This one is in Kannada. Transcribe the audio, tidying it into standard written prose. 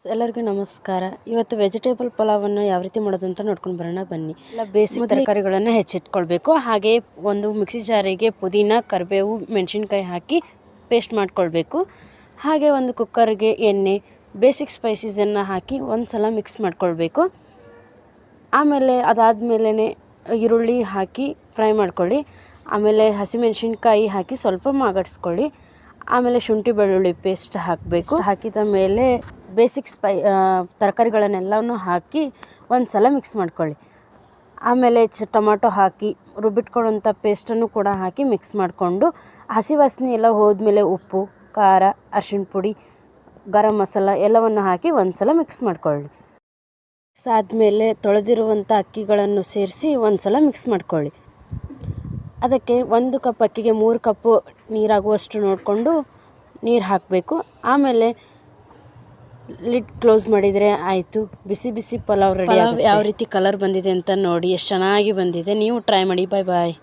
ಎಲ್ಲರಿಗೂ ನಮಸ್ಕಾರ. ಇವತ್ತು ವೆಜಿಟೇಬಲ್ ಪಲಾವನ್ನು ಯಾವ ರೀತಿ ಮಾಡೋದು ಅಂತ ನೋಡ್ಕೊಂಡು ಬರೋಣ ಬನ್ನಿ. ಎಲ್ಲ ಬೇಸಿಕ್ ತರಕಾರಿಗಳನ್ನು ಹೆಚ್ಚಿಟ್ಕೊಳ್ಬೇಕು. ಹಾಗೆ ಒಂದು ಮಿಕ್ಸಿ ಜಾರಿಗೆ ಪುದೀನ, ಕರಿಬೇವು, ಮೆಣಸಿನ್ಕಾಯಿ ಹಾಕಿ ಪೇಸ್ಟ್ ಮಾಡ್ಕೊಳ್ಬೇಕು. ಹಾಗೆ ಒಂದು ಕುಕ್ಕರ್ಗೆ ಎಣ್ಣೆ, ಬೇಸಿಕ್ ಸ್ಪೈಸಸನ್ನು ಹಾಕಿ ಒಂದು ಸಲ ಮಿಕ್ಸ್ ಮಾಡ್ಕೊಳ್ಬೇಕು. ಆಮೇಲೆ ಅದಾದಮೇಲೆ ಈರುಳ್ಳಿ ಹಾಕಿ ಫ್ರೈ ಮಾಡ್ಕೊಳ್ಳಿ. ಆಮೇಲೆ ಹಸಿಮೆಣಸಿನ್ಕಾಯಿ ಹಾಕಿ ಸ್ವಲ್ಪ ಮಾಗಡಿಸ್ಕೊಳ್ಳಿ. ಆಮೇಲೆ ಶುಂಠಿ ಬೆಳ್ಳುಳ್ಳಿ ಪೇಸ್ಟ್ ಹಾಕಬೇಕು. ಹಾಕಿದ ಮೇಲೆ ಬೇಸಿಕ್ ತರಕಾರಿಗಳನ್ನೆಲ್ಲವನ್ನು ಹಾಕಿ ಒಂದು ಸಲ ಮಿಕ್ಸ್ ಮಾಡ್ಕೊಳ್ಳಿ. ಆಮೇಲೆ ಟೊಮಾಟೊ ಹಾಕಿ ರುಬ್ಬಿಟ್ಕೊಳ್ಳೋಂಥ ಪೇಸ್ಟನ್ನು ಕೂಡ ಹಾಕಿ ಮಿಕ್ಸ್ ಮಾಡಿಕೊಂಡು ಹಸಿ ವಾಸನೆ ಎಲ್ಲ ಹೋದ್ಮೇಲೆ ಉಪ್ಪು, ಖಾರ, ಅರಿಶಿಣ ಪುಡಿ, ಗರಂ ಮಸಾಲ ಎಲ್ಲವನ್ನು ಹಾಕಿ ಒಂದು ಸಲ ಮಿಕ್ಸ್ ಮಾಡ್ಕೊಳ್ಳಿ. ಮಿಕ್ಸ್ ಆದಮೇಲೆ ತೊಳೆದಿರುವಂಥ ಅಕ್ಕಿಗಳನ್ನು ಸೇರಿಸಿ ಒಂದು ಸಲ ಮಿಕ್ಸ್ ಮಾಡ್ಕೊಳ್ಳಿ. ಅದಕ್ಕೆ 1 ಕಪ್ ಅಕ್ಕಿಗೆ 3 ಕಪ್ಪು ನೀರಾಗುವಷ್ಟು ನೋಡಿಕೊಂಡು ನೀರು ಹಾಕಬೇಕು. ಆಮೇಲೆ ಲಿಡ್ ಕ್ಲೋಸ್ ಮಾಡಿದರೆ ಆಯಿತು. ಬಿಸಿ ಬಿಸಿ ಪಲಾವ್ ರೆಡಿ. ಯಾವ ರೀತಿ ಕಲರ್ ಬಂದಿದೆ ಅಂತ ನೋಡಿ, ಎಷ್ಟು ಚೆನ್ನಾಗಿ ಬಂದಿದೆ. ನೀವು ಟ್ರೈ ಮಾಡಿ. ಬಾಯ್ ಬಾಯ್.